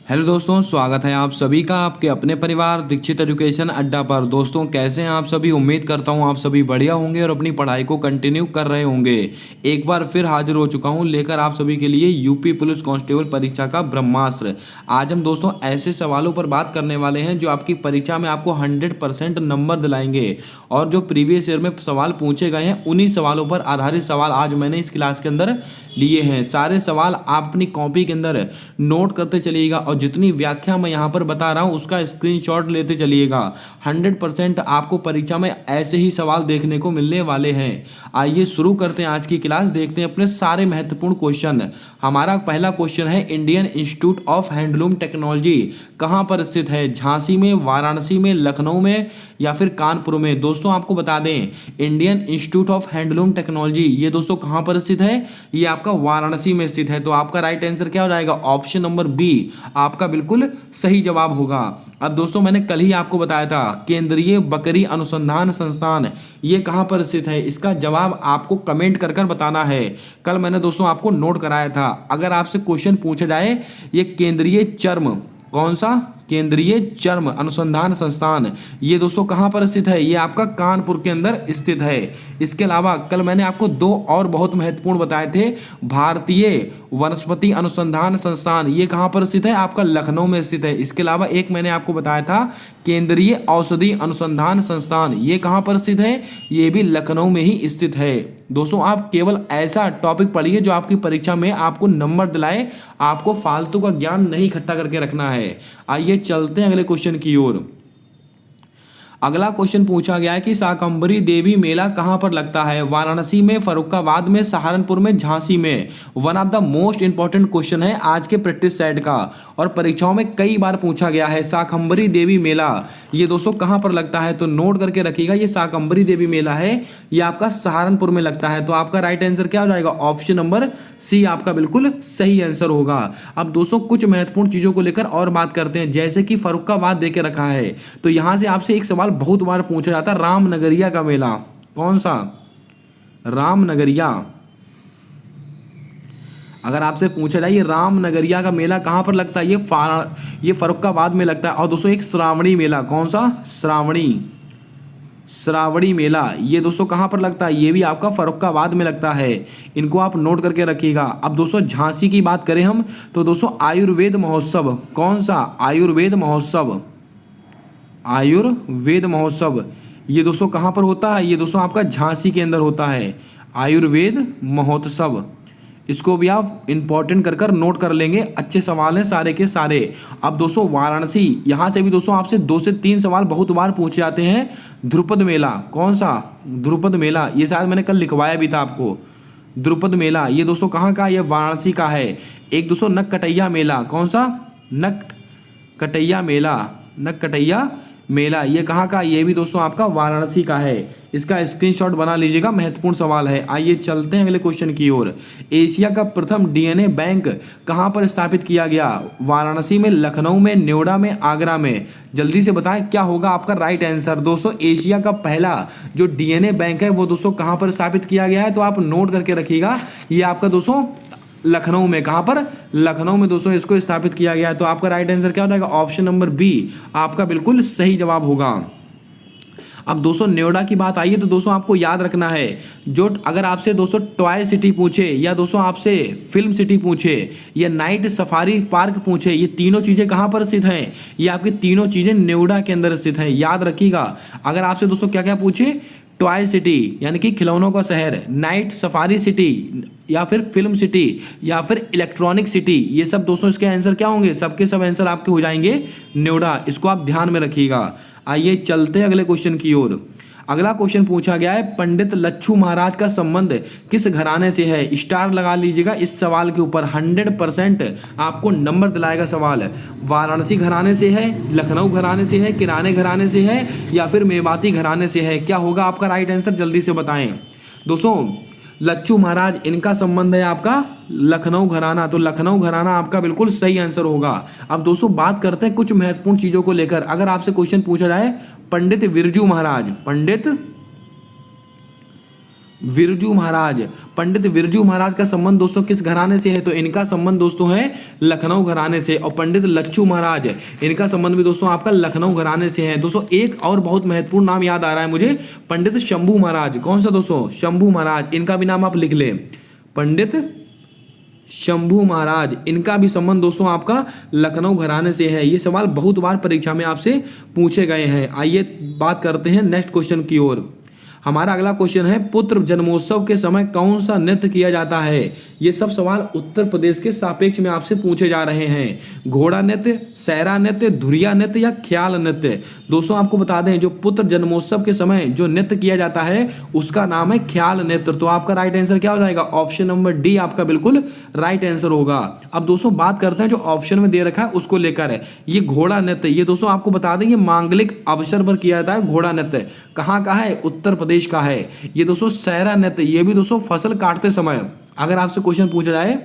Hello दोस्तों, स्वागत है आप सभी का आपके अपने परिवार दीक्षित एजुकेशन अड्डा पर। दोस्तों कैसे हैं आप सभी। उम्मीद करता हूं आप सभी बढ़िया होंगे और अपनी पढ़ाई को कंटिन्यू कर रहे होंगे। एक बार फिर हाजिर हो चुका हूं लेकर आप सभी के लिए यूपी पुलिस कांस्टेबल परीक्षा का ब्रह्मास्त्र। आज हम दोस्तों ऐसे सवालों पर बात करने वाले हैं जो आपकी परीक्षा में आपको 100% नंबर दिलाएंगे। और जो प्रीवियस ईयर में सवाल पूछे गए हैं उन्हीं सवालों पर आधारित सवाल आज मैंने इस क्लास के अंदर लिए हैं। सारे सवाल आप अपनी कॉपी के अंदर नोट करते चलिएगा और जितनी व्याख्या मैं यहाँ पर बता रहा हूँ उसका स्क्रीनशॉट लेते चलिएगा। 100% आपको परीक्षा में ऐसे ही सवाल देखने को मिलने वाले हैं। आइए शुरू करते हैं आज की क्लास। देखते हैं अपने सारे महत्वपूर्ण क्वेश्चन। हमारा पहला क्वेश्चन है, Indian institute of handloom technology कहाँ पर स्थित है। झांसी में, वाराणसी में, लखनऊ में या फिर कानपुर में। दोस्तों आपको बता दें, Indian institute of handloom technology ये दोस्तों कहाँ पर स्थित है, ये आपका वाराणसी में स्थित है। तो आपका राइट आंसर क्या हो जाएगा, ऑप्शन नंबर बी आपका बिल्कुल सही जवाब होगा। अब दोस्तों मैंने कल ही आपको बताया था, केंद्रीय बकरी अनुसंधान संस्थान ये कहाँ पर स्थित है। इसका जवाब आपको कमेंट कर कर बताना है। कल मैंने दोस्तों आपको नोट कराया था। अगर आपसे क्वेश्चन पूछा जाए, ये केंद्रीय चर्म, कौन सा, केंद्रीय चर्म अनुसंधान संस्थान ये दोस्तों कहाँ पर स्थित है, ये आपका कानपुर के अंदर स्थित है। इसके अलावा कल मैंने आपको दो और बहुत महत्वपूर्ण बताए थे, भारतीय वनस्पति अनुसंधान संस्थान ये कहाँ पर स्थित है, आपका लखनऊ में स्थित है। इसके अलावा एक मैंने आपको बताया था, केंद्रीय औषधि अनुसंधान संस्थान ये कहाँ पर स्थित है, ये भी लखनऊ में ही स्थित है। दोस्तों आप केवल ऐसा टॉपिक पढ़िए जो आपकी परीक्षा में आपको नंबर दिलाए, आपको फालतू का ज्ञान नहीं इकट्ठा करके रखना है। आइए चलते हैं अगले क्वेश्चन की ओर। अगला क्वेश्चन पूछा गया है कि शाकंभरी देवी मेला कहां पर लगता है। वाराणसी में, फर्रुखाबाद में, सहारनपुर में, झांसी में। One of the most important question है आज के प्रैक्टिस सेट का और परीक्षाओं में कई बार पूछा गया है। शाकंभरी देवी मेला ये दोस्तों कहां पर लगता है, तो नोट करके रखिएगा। ये शाकंभरी देवी मेला है, ये आपका सहारनपुर में लगता है। तो आपका राइट आंसर क्या हो जाएगा, ऑप्शन नंबर सी आपका बिल्कुल सही आंसर होगा। अब दोस्तों कुछ महत्वपूर्ण चीजों को लेकर और बात करते हैं, जैसे कि फर्रुखाबाद देके रखा है तो यहां से आपसे एक सवाल बहुत बार पूछा जाता है, रामनगरिया का मेला कौन सा, रामनगरिया। अगर आपसे पूछा जाए ये रामनगरिया का मेला कहां पर लगता है, ये फर्रुखाबाद में लगता है। और दोस्तों एक श्रावणी मेला, कौन सा, श्रावणी मेला ये दोस्तों कहां पर लगता है, ये भी आपका फर्रुखाबाद में लगता है। इनको आप नोट करके रखिएगा। अब दोस्तों झांसी की बात करें हम तो दोस्तों आयुर्वेद महोत्सव, कौन सा, आयुर्वेद महोत्सव, आयुर्वेद महोत्सव ये दोस्तों कहां पर होता है, ये दोस्तों आपका झांसी के अंदर होता है आयुर्वेद महोत्सव। इसको भी आप इंपॉर्टेंट कर कर नोट कर लेंगे, अच्छे सवाल हैं सारे के सारे। अब दोस्तों वाराणसी, यहां से भी दोस्तों आपसे 2 से 3 सवाल बहुत बार पूछे जाते हैं। ध्रुपद मेला, कौन सा, ध्रुपद मेला ये शायद मैंने कल लिखवाया भी था आपको। ध्रुपद मेला ये दोस्तों कहाँ का, ये वाराणसी का है। एक दोस्तों नक्कटैया मेला, कौन सा, नक्कटैया मेला, नक्कटैया मेला ये कहाँ का, ये भी दोस्तों आपका वाराणसी का है। इसका स्क्रीनशॉट बना लीजिएगा, महत्वपूर्ण सवाल है। आइए चलते हैं अगले क्वेश्चन की ओर। एशिया का प्रथम डीएनए बैंक कहाँ पर स्थापित किया गया, वाराणसी में, लखनऊ में, नोएडा में, आगरा में। जल्दी से बताएं क्या होगा आपका राइट आंसर। दोस्तों एशिया का पहला जो डीएनए बैंक है वो दोस्तों कहाँ पर स्थापित किया गया है, तो आप नोट करके रखिएगा। ये आपका दोस्तों लखनऊ में, कहां पर, लखनऊ में दोस्तों इसको स्थापित किया गया है। तो आपका राइट आंसर क्या हो जाएगा, ऑप्शन नंबर बी आपका बिल्कुल सही जवाब होगा। अब दोस्तों नोएडा की बात आई है तो दोस्तों आपको याद रखना है, जो अगर आपसे दोस्तों टॉय सिटी पूछे या दोस्तों आपसे फिल्म सिटी पूछे या नाइट सफारी पार्क पूछे, ये तीनों चीज़ें कहाँ पर स्थित हैं, ये आपकी तीनों चीज़ें नोएडा के अंदर स्थित हैं। याद रखिएगा। अगर आपसे दोस्तों क्या क्या पूछे, टॉय सिटी यानी कि खिलौनों का शहर, नाइट सफारी सिटी या फिर फिल्म सिटी या फिर इलेक्ट्रॉनिक सिटी, ये सब दोस्तों इसके आंसर क्या होंगे, सबके सब आंसर आपके हो जाएंगे नोएडा। इसको आप ध्यान में रखिएगा। आइए चलते हैं अगले क्वेश्चन की ओर। अगला क्वेश्चन पूछा गया है, पंडित लच्छू महाराज का संबंध किस घराने से है। स्टार लगा लीजिएगा इस सवाल के ऊपर, 100% आपको नंबर दिलाएगा सवाल। वाराणसी घराने से है, लखनऊ घराने से है, किराने घराने से है या फिर मेवाती घराने से है। क्या होगा आपका राइट आंसर, जल्दी से बताएं। दोस्तों लच्छू महाराज इनका संबंध है आपका लखनऊ घराना, तो लखनऊ घराना आपका बिल्कुल सही आंसर होगा। अब दोस्तों बात करते हैं कुछ महत्वपूर्ण चीजों को लेकर। अगर आपसे क्वेश्चन पूछा जाए, पंडित बिरजू महाराज, पंडित बिरजू महाराज। पंडित बिरजू महाराज का संबंध दोस्तों किस घराने से है? तो इनका संबंध दोस्तों है लखनऊ घराने से। और पंडित लच्छू महाराज, इनका संबंध भी दोस्तों आपका लखनऊ घराने से है। दोस्तों एक और बहुत महत्वपूर्ण नाम याद आ रहा है मुझे, पंडित शंभू महाराज। कौन सा दोस्तों? शंभू महाराज। इनका भी नाम आप लिख लें, पंडित शंभू महाराज। इनका भी संबंध दोस्तों आपका लखनऊ घराने से है। ये सवाल बहुत बार परीक्षा में आपसे पूछे गए हैं। आइए बात करते हैं नेक्स्ट क्वेश्चन की ओर। हमारा अगला क्वेश्चन है, पुत्र जन्मोत्सव के समय कौन सा नृत्य किया जाता है? ये सब सवाल उत्तर प्रदेश के सापेक्ष में आपसे पूछे जा रहे हैं। घोड़ा नृत्य, सहरा नृत्य, धुरिया नृत्य या ख्याल नृत्य? दोस्तों आपको बता दें, जो पुत्र जन्मोत्सव के समय जो नृत्य किया जाता है उसका नाम है ख्याल नृत्य। तो आपका राइट आंसर क्या हो जाएगा? ऑप्शन नंबर डी आपका बिल्कुल राइट आंसर होगा। अब दोस्तों बात करते हैं जो ऑप्शन में दे रखा है उसको लेकर। ये घोड़ा नृत्य, ये दोस्तों आपको बता दें, ये मांगलिक अवसर पर किया जाता है। घोड़ा नृत्य कहाँ का है? उत्तर प्रदेश का है। ये दोस्तों सहरा नृत्य, ये भी दोस्तों फसल काटते समय, अगर आपसे क्वेश्चन पूछा जाए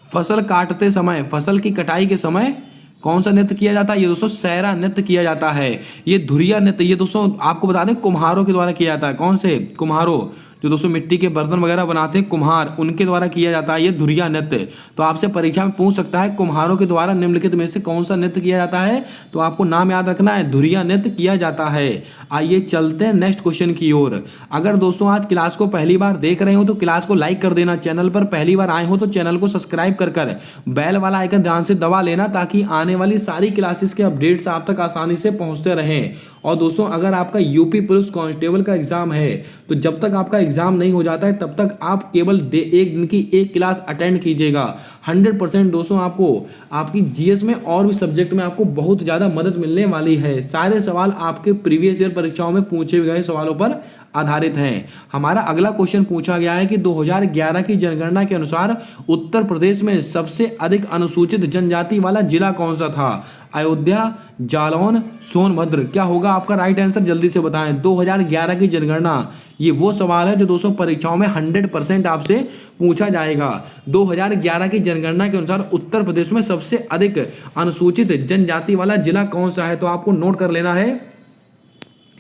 फसल काटते समय, फसल की कटाई के समय कौन सा नृत्य किया जाता है? ये दोस्तों सहरा नृत्य किया जाता है। ये धुरिया नृत्य, ये दोस्तों आपको बता दें कुम्हारों के द्वारा किया जाता है। कौन से? कुम्हारों, जो दोस्तों मिट्टी के बर्तन वगैरह बनाते हैं कुम्हार, उनके द्वारा किया जाता है ये धुरिया नृत्य। तो आपसे परीक्षा में पूछ सकता है कुम्हारों के द्वारा निम्नलिखित में से कौन सा नृत्य किया जाता है? तो आपको नाम याद रखना है, धुरिया नृत्य किया जाता है। आइए चलते हैं नेक्स्ट क्वेश्चन की ओर। अगर दोस्तों आज क्लास को पहली बार देख रहे हो तो क्लास को लाइक कर देना। चैनल पर पहली बार आए हो तो चैनल को सब्सक्राइब कर बेल वाला आइकन ध्यान से दबा लेना, ताकि आने वाली सारी क्लासेस के अपडेट्स आप तक आसानी से पहुंचते रहें। और दोस्तों अगर आपका यूपी पुलिस कांस्टेबल का एग्जाम है तो जब तक आपका एग्जाम नहीं हो जाता है तब तक आप केवल एक दिन की एक क्लास अटेंड कीजिएगा। 100% दोस्तों आपको आपकी जीएस में और भी सब्जेक्ट में आपको बहुत ज़्यादा मदद मिलने वाली है। सारे सवाल आपके प्रीवियस ईयर परीक्षाओं में पूछे गए सवालों पर आधारित हैं। हमारा अगला क्वेश्चन पूछा गया है कि 2011 की जनगणना के अनुसार उत्तर प्रदेश में सबसे अधिक अनुसूचित जनजाति वाला जिला कौन सा था? अयोध्या, जालौन, सोनभद्र? क्या होगा आपका राइट आंसर? जल्दी से बताएं। 2011 की जनगणना, ये वो सवाल है जो दोस्तों परीक्षाओं में 100% आपसे पूछा जाएगा। 2011 की जनगणना के अनुसार उत्तर प्रदेश में सबसे अधिक अनुसूचित जनजाति वाला जिला कौन सा है? तो आपको नोट कर लेना है,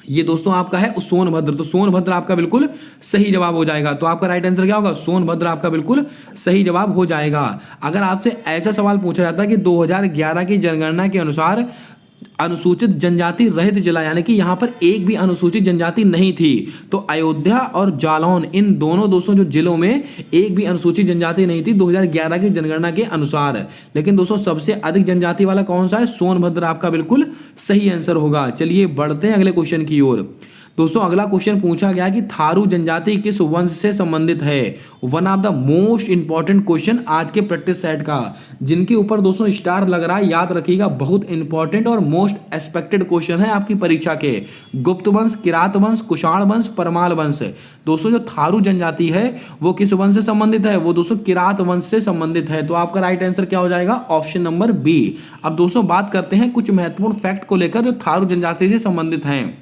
ये दोस्तों आपका है सोनभद्र। तो सोनभद्र आपका बिल्कुल सही जवाब हो जाएगा। तो आपका राइट आंसर क्या होगा? सोनभद्र आपका बिल्कुल सही जवाब हो जाएगा। अगर आपसे ऐसा सवाल पूछा जाता है कि 2011 की जनगणना के अनुसार अनुसूचित जनजाति रहित जिला, यानी कि यहाँ पर एक भी अनुसूचित जनजाति नहीं थी, तो अयोध्या और जालौन, इन दोनों दोस्तों जो जिलों में एक भी अनुसूचित जनजाति नहीं थी 2011 की जनगणना के अनुसार। लेकिन दोस्तों सबसे अधिक जनजाति वाला कौन सा है? सोनभद्र आपका बिल्कुल सही आंसर होगा। चलिए बढ़ते हैं अगले क्वेश्चन की ओर। दोस्तों अगला क्वेश्चन पूछा गया कि थारू जनजाति किस वंश से संबंधित है? One of the most important question आज के प्रैक्टिस सेट का, जिनके ऊपर दोस्तों स्टार लग रहा है, याद रखिएगा, बहुत इंपॉर्टेंट और मोस्ट एक्सपेक्टेड क्वेश्चन है आपकी परीक्षा के। गुप्त वंश, किरात वंश, कुषाण वंश, परमाल वंश? दोस्तों जो थारू जनजाति है वो किस वंश से संबंधित है? वो दोस्तों किरात वंश से संबंधित है। तो आपका राइट आंसर क्या हो जाएगा? Option number B. अब दोस्तों बात करते हैं कुछ महत्वपूर्ण फैक्ट को लेकर जो थारू जनजाति से संबंधित हैं।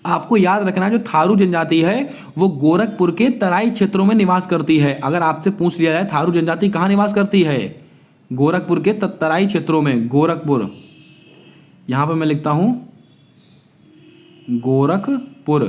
आपको याद रखना है जो थारू जनजाति है वो गोरखपुर के तराई क्षेत्रों में निवास करती है। अगर आपसे पूछ लिया जाए थारू जनजाति कहाँ निवास करती है? गोरखपुर के तराई क्षेत्रों में। गोरखपुर, यहां पर मैं लिखता हूं गोरखपुर,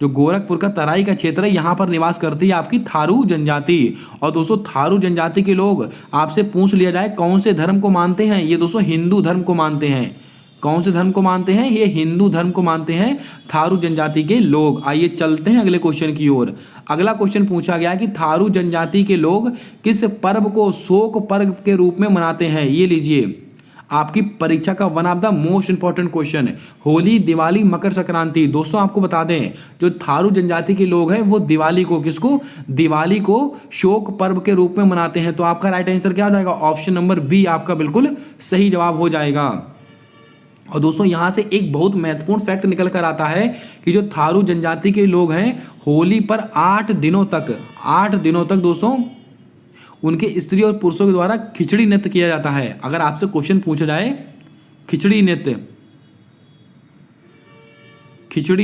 जो गोरखपुर का तराई का क्षेत्र है यहां पर निवास करती है आपकी थारू जनजाति। और दोस्तों थारू जनजाति के लोग, आपसे पूछ लिया जाए कौन से धर्म को मानते हैं? ये दोस्तों हिंदू धर्म को मानते हैं। कौन से धर्म को मानते हैं? ये हिंदू धर्म को मानते हैं थारू जनजाति के लोग। आइए चलते हैं अगले क्वेश्चन की ओर। अगला क्वेश्चन पूछा गया कि थारू जनजाति के लोग किस पर्व को शोक पर्व के रूप में मनाते हैं? ये लीजिए आपकी परीक्षा का one of the most important question, Holi, Diwali, Makar Sankranti. दोस्तों आपको बता दें जो थारू जनजाति के लोग हैं वो दिवाली को, किसको? दिवाली को शोक पर्व के रूप में मनाते हैं। तो आपका राइट आंसर क्या हो जाएगा? ऑप्शन नंबर बी आपका बिल्कुल सही जवाब हो जाएगा। और दोस्तों यहाँ से एक बहुत महत्वपूर्ण फैक्ट निकल कर आता है कि जो थारू जनजाति के लोग हैं होली पर 8 दिनों तक दोस्तों उनके स्त्री और पुरुषों के द्वारा खिचड़ी नृत्य किया जाता है। अगर आपसे क्वेश्चन पूछा जाए खिचड़ी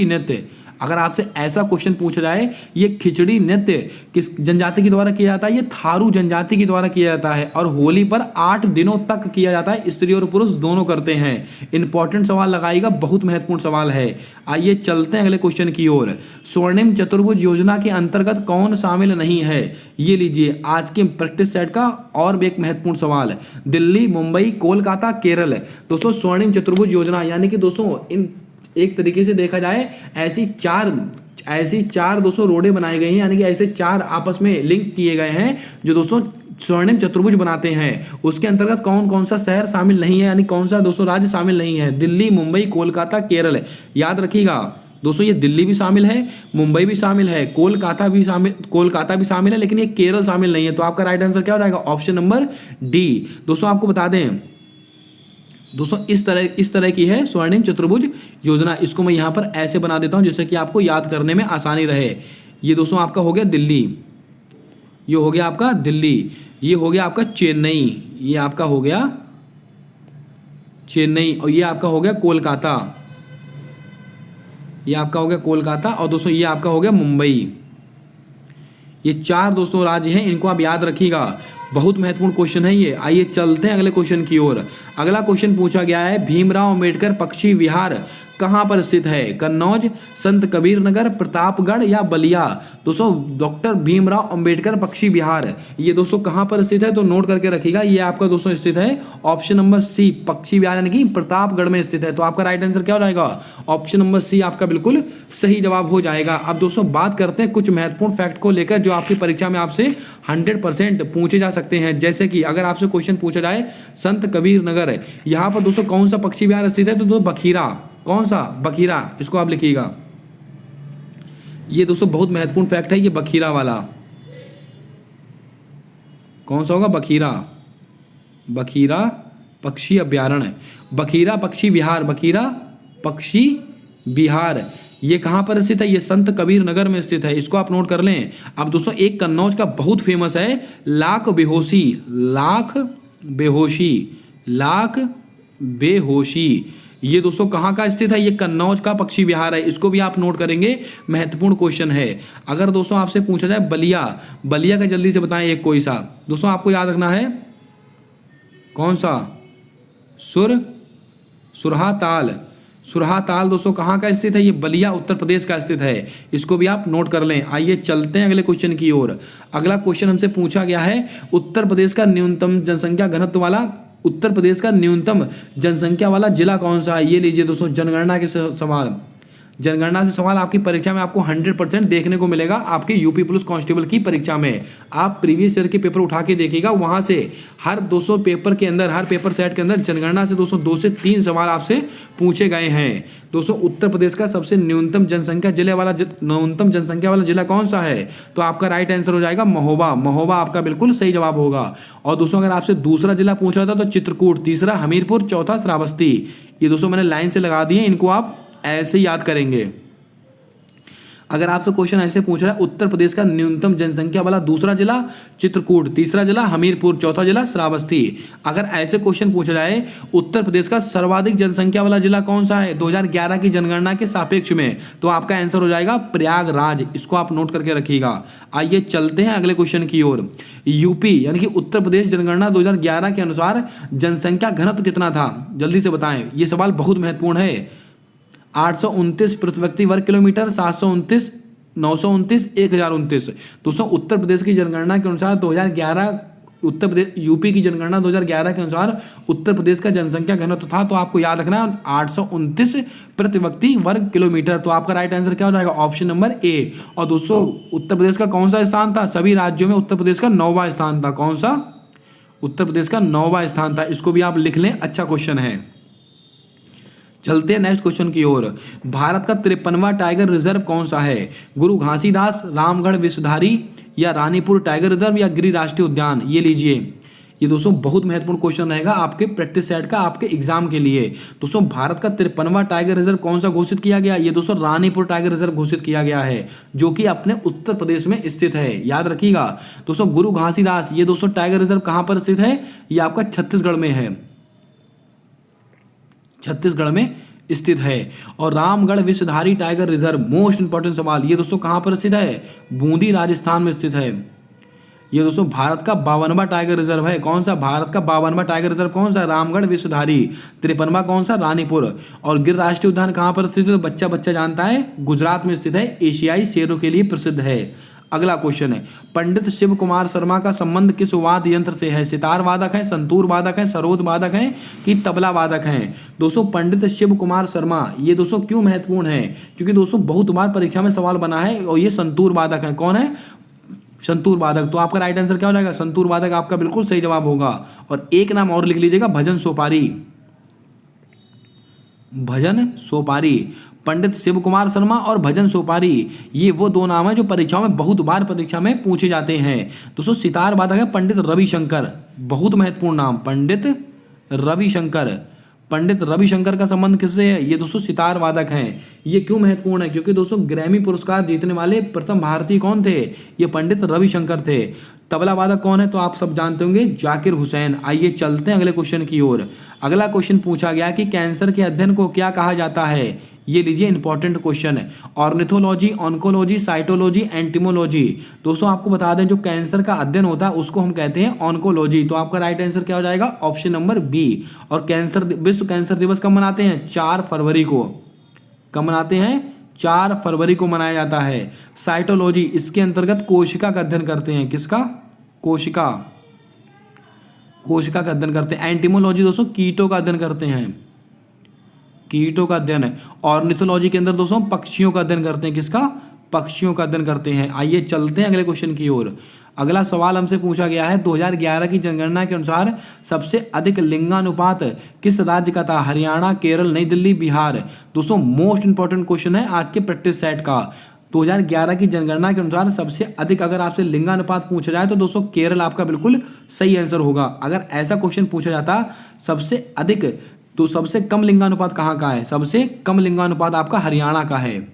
नृत्य, अगर आपसे ऐसा क्वेश्चन पूछा जाए ये खिचड़ी नृत्य किस जनजाति के द्वारा किया जाता है, ये थारू जनजाति के द्वारा किया जाता है और होली पर 8 दिनों तक किया जाता है, स्त्री और पुरुष दोनों करते हैं। इंपॉर्टेंट सवाल लगाएगा, बहुत महत्वपूर्ण सवाल है। आइए चलते हैं अगले क्वेश्चन की ओर। स्वर्णिम चतुर्भुज योजना के अंतर्गत कौन शामिल नहीं है? ये लीजिए आज के प्रैक्टिस सेट का और भी एक महत्वपूर्ण सवाल, दिल्ली, मुंबई, कोलकाता, केरल। दोस्तों स्वर्णिम चतुर्भुज योजना यानी कि दोस्तों इन एक तरीके से देखा जाए ऐसी चार दोस्तों रोडें बनाई गई हैं, यानी कि ऐसे 4 आपस में लिंक किए गए हैं जो दोस्तों स्वर्णिम चतुर्भुज बनाते हैं। उसके अंतर्गत कौन कौन सा शहर शामिल नहीं है, यानी कौन सा दोस्तों राज्य शामिल नहीं है? दिल्ली, मुंबई, कोलकाता, केरल। याद रखिएगा दोस्तों, ये दिल्ली भी शामिल है, मुंबई भी शामिल है, कोलकाता भी शामिल है, लेकिन ये केरल शामिल नहीं है। तो आपका राइट आंसर क्या हो जाएगा? Option number D. दोस्तों आपको बता दें दोस्तों इस तरह की है स्वर्णिम चतुर्भुज योजना। इसको मैं यहाँ पर ऐसे बना देता हूँ जिससे कि आपको याद करने में आसानी रहे। ये दोस्तों आपका हो गया दिल्ली, ये हो गया आपका दिल्ली, ये हो गया आपका चेन्नई, ये आपका हो गया चेन्नई, और ये आपका हो गया कोलकाता, ये आपका हो गया कोलकाता, और दोस्तों ये आपका हो गया मुंबई। ये 4 दोस्तों राज्य हैं, इनको आप याद रखिएगा, बहुत महत्वपूर्ण क्वेश्चन है ये। आइए चलते हैं अगले क्वेश्चन की ओर। अगला क्वेश्चन पूछा गया है, भीमराव अंबेडकर पक्षी विहार कहाँ पर स्थित है? कन्नौज, संत कबीर नगर, प्रतापगढ़ या बलिया? दोस्तों डॉक्टर भीमराव अंबेडकर पक्षी विहार ये दोस्तों कहाँ पर स्थित है? तो नोट करके रखिएगा, ये आपका दोस्तों स्थित है ऑप्शन नंबर सी, पक्षी विहार यानी कि प्रतापगढ़ में स्थित है। तो आपका राइट आंसर क्या हो जाएगा? ऑप्शन नंबर सी आपका बिल्कुल सही जवाब हो जाएगा। अब दोस्तों बात करते हैं कुछ महत्वपूर्ण फैक्ट को लेकर जो आपकी परीक्षा में आपसे 100% पूछे जा सकते हैं। जैसे कि अगर आपसे क्वेश्चन पूछा जाए संत कबीर नगर, यहाँ पर दोस्तों कौन सा पक्षी विहार स्थित है? तो दोस्तों बखीरा। कौन सा? बखीरा, इसको आप लिखिएगा। ये दोस्तों बहुत महत्वपूर्ण फैक्ट है, ये बखीरा वाला कौन सा होगा? बखीरा, बखीरा पक्षी अभ्यारण्य, बखीरा पक्षी विहार, बखीरा पक्षी विहार ये कहाँ पर स्थित है? ये संत कबीर नगर में स्थित है, इसको आप नोट कर लें। अब दोस्तों एक कन्नौज का बहुत फेमस है लाख बेहोशी, ये दोस्तों कहाँ का स्थित है? ये कन्नौज का पक्षी विहार है, इसको भी आप नोट करेंगे, महत्वपूर्ण क्वेश्चन है। अगर दोस्तों आपसे पूछा जाए बलिया का जल्दी से बताएं एक कोई सा, दोस्तों आपको याद रखना है कौन सा? सुरहा ताल दोस्तों कहाँ का स्थित है? ये बलिया उत्तर प्रदेश का स्थित है, इसको भी आप नोट कर लें। आइए चलते हैं अगले क्वेश्चन की ओर। अगला क्वेश्चन हमसे पूछा गया है, उत्तर प्रदेश का न्यूनतम जनसंख्या वाला जिला कौन सा है? ये लीजिए दोस्तों जनगणना से सवाल आपकी परीक्षा में आपको 100% देखने को मिलेगा। आपके यूपी पुलिस कांस्टेबल की परीक्षा में आप प्रीवियस ईयर के पेपर उठा के देखिएगा, वहां से हर 200 पेपर के अंदर, हर पेपर सेट के अंदर जनगणना से दोस्तों 2 से 3 सवाल आपसे पूछे गए हैं। दोस्तों उत्तर प्रदेश का सबसे न्यूनतम जनसंख्या वाला जिला कौन सा है? तो आपका राइट आंसर हो जाएगा महोबा आपका बिल्कुल सही जवाब होगा। और दोस्तों अगर आपसे दूसरा जिला पूछा था तो चित्रकूट, तीसरा हमीरपुर, चौथा श्रावस्ती। ये दोस्तों मैंने लाइन से लगा दिए, इनको आप ऐसे याद करेंगे। अगर आपसे क्वेश्चन ऐसे पूछ रहा है, उत्तर प्रदेश का न्यूनतम जनसंख्या वाला दूसरा जिला चित्रकूट, तीसरा जिला हमीरपुर, चौथा जिला श्रावस्ती। अगर ऐसे क्वेश्चन पूछा जाए, उत्तर प्रदेश का सर्वाधिक जनसंख्या वाला जिला कौन सा है 2011 की जनगणना के सापेक्ष में? तो आपका आंसर हो जाएगा प्रयागराज, इसको आप नोट करके रखिएगा। आइए चलते हैं अगले क्वेश्चन की ओर। यूपी यानी कि उत्तर प्रदेश जनगणना 2011 के अनुसार जनसंख्या घनत्व कितना था? जल्दी से बताएं, ये सवाल बहुत महत्वपूर्ण है। 829 प्रति व्यक्ति वर्ग किलोमीटर, 729, 929, 1029। दोस्तों उत्तर प्रदेश की जनगणना के अनुसार 2011 यूपी की जनगणना 2011 के अनुसार उत्तर प्रदेश का जनसंख्या घनत्व था, तो आपको याद रखना 829 प्रति व्यक्ति वर्ग किलोमीटर। तो आपका राइट आंसर क्या हो जाएगा? Option number A. और दोस्तों उत्तर प्रदेश का कौन सा स्थान था? सभी राज्यों में उत्तर प्रदेश का 9वां स्थान था। कौन सा? उत्तर प्रदेश का 9वां स्थान था, इसको भी आप लिख लें, अच्छा क्वेश्चन है। चलते हैं नेक्स्ट क्वेश्चन की ओर। भारत का 53वां टाइगर रिजर्व कौन सा है? गुरु घासीदास, रामगढ़ विषधारी या रानीपुर टाइगर रिजर्व या गिरि राष्ट्रीय उद्यान? ये लीजिए, ये दोस्तों बहुत महत्वपूर्ण क्वेश्चन रहेगा आपके प्रैक्टिस सेट का, आपके एग्जाम के लिए। दोस्तों भारत का 53वां टाइगर रिजर्व कौन सा घोषित किया गया? ये दोस्तों रानीपुर टाइगर रिजर्व घोषित किया गया है, जो कि अपने उत्तर प्रदेश में स्थित है, याद रखिएगा। दोस्तों गुरु घासीदास ये दोस्तों टाइगर रिजर्व कहां पर स्थित है? ये आपका छत्तीसगढ़ में है, छत्तीसगढ़ में स्थित है। और Ramgarh Vishdhari tiger reserve, most important सवाल, ये दोस्तों कहाँ पर स्थित है? बूंदी राजस्थान में स्थित है। ये दोस्तों भारत का 52वां टाइगर रिजर्व है। कौन सा? भारत का 52वां टाइगर रिजर्व कौन सा? रामगढ़ विषधारी। 53वां कौन सा? रानीपुर। और गिर राष्ट्रीय उद्यान कहाँ पर स्थित है? तो बच्चा बच्चा जानता है, गुजरात में स्थित है, एशियाई शेरों के लिए प्रसिद्ध है। अगला क्वेश्चन है, पंडित शिव कुमार शर्मा का संबंध किस वाद्य यंत्र से है? सितार वादक है, संतूर वादक है, सरोद वादक है कि तबला वादक है? दोस्तों पंडित शिव कुमार शर्मा, ये दोस्तों क्यों महत्वपूर्ण है? क्योंकि दोस्तों बहुत बार परीक्षा में सवाल बना है और ये संतूर वादक है। कौन है? संतूर वादक। तो आपका राइट आंसर क्या हो जाएगा? संतूर वादक आपका बिल्कुल सही जवाब होगा। और एक नाम और लिख लीजिएगा, भजन सोपारी। भजन सोपारी, पंडित शिव कुमार शर्मा और भजन सोपारी, ये वो दो नाम है जो परीक्षाओं में बहुत बार परीक्षा में पूछे जाते हैं। दोस्तों सितार वादक है पंडित रविशंकर, बहुत महत्वपूर्ण नाम, पंडित रविशंकर। पंडित रविशंकर का संबंध किससे है? ये दोस्तों सितार वादक हैं। ये क्यों महत्वपूर्ण है? क्योंकि दोस्तों ग्रैमी पुरस्कार जीतने वाले प्रथम भारतीय कौन थे? ये पंडित रविशंकर थे। तबला वादक कौन है? तो आप सब जानते होंगे, जाकिर हुसैन। आइए चलते हैं अगले क्वेश्चन की ओर। अगला क्वेश्चन पूछा गया कि कैंसर के अध्ययन को क्या कहा जाता है? ये लीजिए इंपॉर्टेंट क्वेश्चन है। ऑर्निथोलॉजी, ऑन्कोलॉजी, साइटोलॉजी, एंटीमोलॉजी। दोस्तों आपको बता दें, जो कैंसर का अध्ययन होता है उसको हम कहते हैं ऑन्कोलॉजी। तो आपका राइट आंसर क्या हो जाएगा? Option number B. और कैंसर, विश्व कैंसर दिवस कब मनाते हैं? 4 फरवरी को। कब मनाते हैं? 4 फरवरी को मनाया जाता है। साइटोलॉजी, इसके अंतर्गत कोशिका का अध्ययन करते हैं। किसका? कोशिका, कोशिका का अध्ययन करते हैं। एंटीमोलॉजी दोस्तों कीटों का अध्ययन करते हैं, कीटों का अध्ययन है। ऑर्निथोलॉजी के अंदर दोस्तों पक्षियों का अध्ययन करते हैं। किसका? पक्षियों का अध्ययन करते हैं। आइए चलते हैं अगले क्वेश्चन की ओर। अगला सवाल हमसे पूछा गया है, 2011 की जनगणना के अनुसार सबसे अधिक लिंगानुपात किस राज्य का था? हरियाणा, केरल, नई दिल्ली, बिहार। दोस्तों मोस्ट इंपॉर्टेंट क्वेश्चन है आज के प्रैक्टिस सेट का। 2011 की जनगणना के अनुसार सबसे अधिक अगर आपसे लिंगानुपात पूछा जाए तो दोस्तों केरल आपका बिल्कुल सही आंसर होगा। अगर ऐसा क्वेश्चन पूछा जाता सबसे अधिक, तो सबसे कम लिंगानुपात कहाँ का है? सबसे कम लिंगानुपात आपका हरियाणा का है।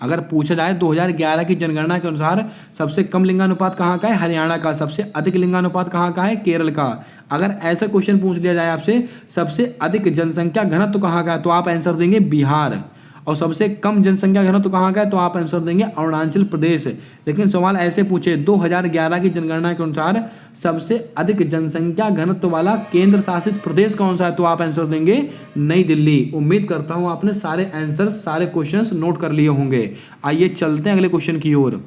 अगर पूछा जाए 2011 की जनगणना के अनुसार सबसे कम लिंगानुपात कहाँ का है? हरियाणा का। सबसे अधिक लिंगानुपात कहाँ का है? केरल का। अगर ऐसा क्वेश्चन पूछ लिया जाए आपसे सबसे अधिक जनसंख्या घनत्व कहाँ का है, तो आप आंसर देंगे बिहार। और सबसे कम जनसंख्या घनत्व कहाँ का है, तो आप आंसर देंगे अरुणाचल प्रदेश। लेकिन सवाल ऐसे पूछे, 2011 की जनगणना के अनुसार सबसे अधिक जनसंख्या घनत्व वाला केंद्र शासित प्रदेश कौन सा है, तो आप आंसर देंगे नई दिल्ली। उम्मीद करता हूं आपने सारे आंसर, सारे क्वेश्चंस नोट कर लिए होंगे। आइए चलते हैं अगले क्वेश्चन की ओर।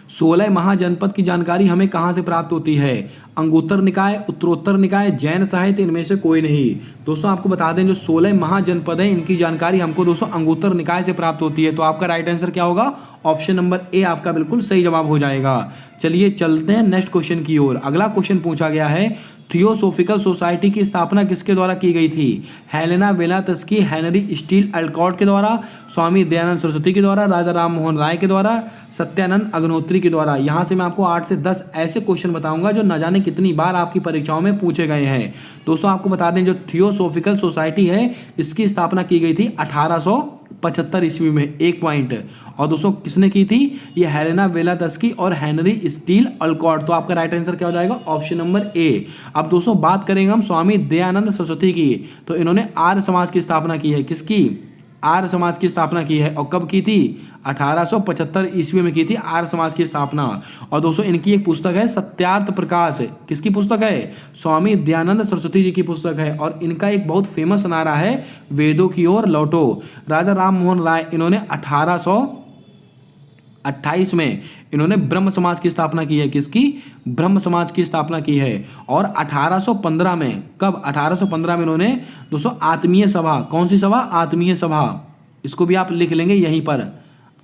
16 महाजनपद की जानकारी हमें कहां से प्राप्त होती है? अंगुत्तर निकाय, उत्तरोत्तर निकाय, जैन साहित्य, इनमें से कोई नहीं। दोस्तों आपको बता दें, जो 16 महाजनपद है इनकी जानकारी हमको दोस्तों अंगुत्तर निकाय से प्राप्त होती है। तो आपका राइट आंसर क्या होगा? ऑप्शन नंबर ए आपका बिल्कुल सही जवाब हो जाएगा। चलिए चलते हैं नेक्स्ट क्वेश्चन की ओर। अगला क्वेश्चन पूछा गया है, थियोसोफिकल सोसाइटी की स्थापना किसके द्वारा की गई थी? हेलेना ब्लेवात्स्की, हेनरी स्टील अल्कॉट के द्वारा, स्वामी दयानंद सरस्वती के द्वारा, राजा राम मोहन राय के द्वारा, सत्यानंद अग्निहोत्री के द्वारा। यहाँ से मैं आपको 8 से 10 ऐसे क्वेश्चन बताऊंगा जो न जाने कितनी बार आपकी परीक्षाओं में पूछे गए हैं। दोस्तों आपको बता दें, जो थियोसोफिकल सोसाइटी है इसकी स्थापना की गई थी 1875 ईस्वी में। 1 पॉइंट। और दोस्तों किसने की थी? ये हेलेना ब्लेवात्स्की और हेनरी स्टील अल्कॉट। तो आपका राइट आंसर क्या हो जाएगा? Option number A. अब दोस्तों बात करेंगे हम स्वामी दयानंद सरस्वती की। तो इन्होंने आर्य समाज की स्थापना की है। किसकी? आर्य समाज की स्थापना की है। और कब की थी? 1875 ईस्वी में की थी आर्य समाज की स्थापना। और दोस्तों इनकी एक पुस्तक है सत्यार्थ प्रकाश। किसकी पुस्तक है? स्वामी दयानंद सरस्वती जी की पुस्तक है। और इनका एक बहुत फेमस नारा है, वेदों की ओर लौटो। राजा राम मोहन राय, इन्होंने 1828 में इन्होंने ब्रह्म समाज की स्थापना की है। किसकी? ब्रह्म समाज की स्थापना की है। और 1815 में, कब? 1815 में इन्होंने दोस्तों आत्मीय सभा, कौन सी सभा? आत्मीय सभा, इसको भी आप लिख लेंगे यहीं पर,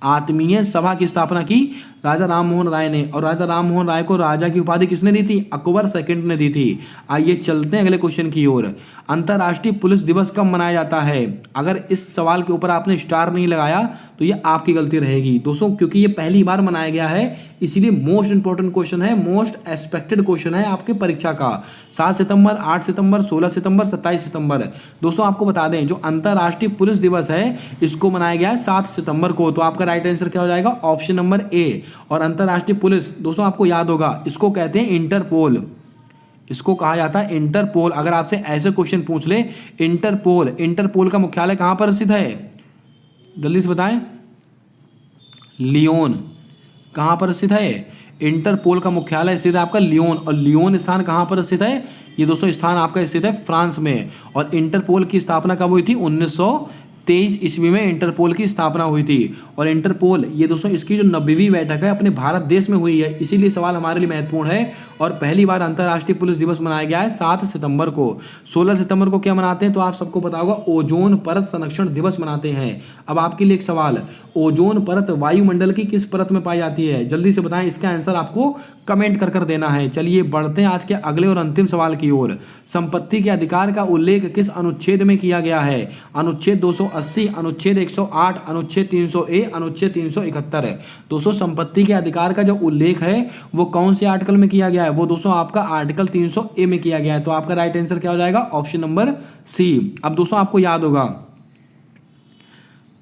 आत्मीय सभा की स्थापना की राजा राम मोहन राय ने। और राजा राम मोहन राय को राजा की उपाधि किसने दी थी? अकबर सेकंड ने दी थी। आइए चलते हैं अगले क्वेश्चन की ओर। अंतर्राष्ट्रीय पुलिस दिवस कब मनाया जाता है? अगर इस सवाल के ऊपर आपने स्टार नहीं लगाया तो ये आपकी गलती रहेगी दोस्तों, क्योंकि ये पहली बार मनाया गया है, इसीलिए मोस्ट इंपॉर्टेंट क्वेश्चन है, मोस्ट एक्सपेक्टेड क्वेश्चन है आपके परीक्षा का। 7 सितंबर, 8 सितंबर, 16 सितंबर, 27 सितंबर। दोस्तों आपको बता दें, जो अंतर्राष्ट्रीय पुलिस दिवस है इसको मनाया गया है 7 सितंबर को। तो आपका राइट आंसर क्या हो जाएगा? Option number A. और अंतर्राष्ट्रीय पुलिस दोस्तों आपको याद होगा, इसको कहते हैं इंटरपोल। इसको कहा जाता है इंटरपोल। अगर आपसे ऐसे क्वेश्चन पूछ ले, इंटरपोल का मुख्यालय कहाँ पर स्थित है, जल्दी से बताएं। लियोन। कहाँ पर स्थित है, इंटरपोल का मुख्यालय स्थित है आपका लियोन। और लियोन स्थान कहाँ पर स्थित है, ये दोस्तों स्थान आपका स्थित है फ्रांस में। और इंटरपोल की स्थापना कब हुई थी, 1923 ईस्वी में इंटरपोल की स्थापना हुई थी। और इंटरपोल ये दोस्तों इसकी जो 90वीं बैठक है अपने भारत देश में हुई है, इसीलिए सवाल हमारे लिए महत्वपूर्ण है। और पहली बार अंतर्राष्ट्रीय पुलिस दिवस मनाया गया है 7 सितंबर को। 16 सितंबर को क्या मनाते हैं, तो आप सबको पता होगा ओजोन परत संरक्षण दिवस मनाते हैं। अब आपके लिए एक सवाल, ओजोन परत वायुमंडल की किस परत में पाई जाती है, जल्दी से बताएं। इसका आंसर आपको कमेंट कर देना है। चलिए बढ़ते हैं आज के अगले और अंतिम सवाल की ओर। संपत्ति के अधिकार का उल्लेख किस अनुच्छेद में किया गया है, अनुच्छेद 280, अनुच्छेद 108, अनुच्छेद 300A, अनुच्छेद 371। दोस्तों संपत्ति के अधिकार का जो उल्लेख है वो कौन से आर्टिकल में किया गया है, वो दोस्तों आपका आर्टिकल 300A में किया गया है। तो आपका राइट आंसर क्या हो जाएगा, ऑप्शन नंबर सी। अब दोस्तों आपको याद होगा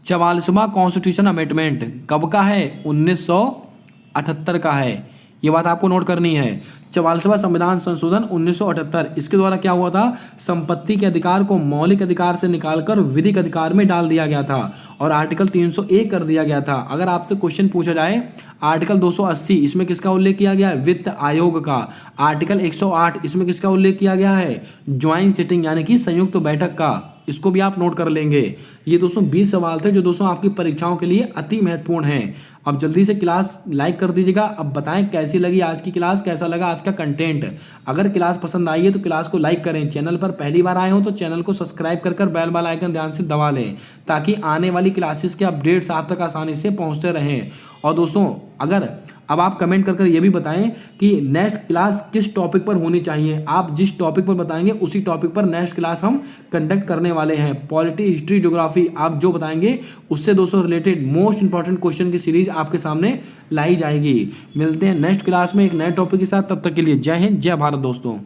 44वां कॉन्स्टिट्यूशन अमेंडमेंट कब का है, 1978 का है। ये बात आपको नोट करनी है। 44वां संविधान संशोधन 1978, इसके द्वारा क्या हुआ था, संपत्ति के अधिकार को मौलिक अधिकार से निकालकर विधिक अधिकार में डाल दिया गया था और आर्टिकल 300A कर दिया गया था। अगर आपसे क्वेश्चन पूछा जाए आर्टिकल 280, इसमें किसका उल्लेख किया गया है, वित्त आयोग का। आर्टिकल 108, इसमें किसका उल्लेख किया गया है, ज्वाइंट सिटिंग यानी कि संयुक्त बैठक का। इसको भी आप नोट कर लेंगे। ये दोस्तों 20 सवाल थे जो दोस्तों आपकी परीक्षाओं के लिए अति महत्वपूर्ण हैं। अब जल्दी से क्लास लाइक कर दीजिएगा। अब बताएं कैसी लगी आज की क्लास, कैसा लगा आज का कंटेंट। अगर क्लास पसंद आई है तो क्लास को लाइक करें। चैनल पर पहली बार आए हो तो चैनल को सब्सक्राइब कर बेल आइकन ध्यान से दबा लें ताकि आने वाली क्लासेस के अपडेट्स आप तक आसानी से पहुंचते रहें। और दोस्तों अगर अब आप कमेंट कर ये भी बताएं कि नेक्स्ट क्लास किस टॉपिक पर होनी चाहिए। आप जिस टॉपिक पर बताएंगे उसी टॉपिक पर नेक्स्ट क्लास हम कंडक्ट करने वाले हैं। पॉलिटी, हिस्ट्री, ज्योग्राफी आप जो बताएंगे उससे दोस्तों रिलेटेड मोस्ट इंपॉर्टेंट क्वेश्चन की सीरीज आपके सामने लाई जाएगी। मिलते हैं नेक्स्ट क्लास में एक नए टॉपिक के साथ, तब तक के लिए जय हिंद, जय भारत दोस्तों।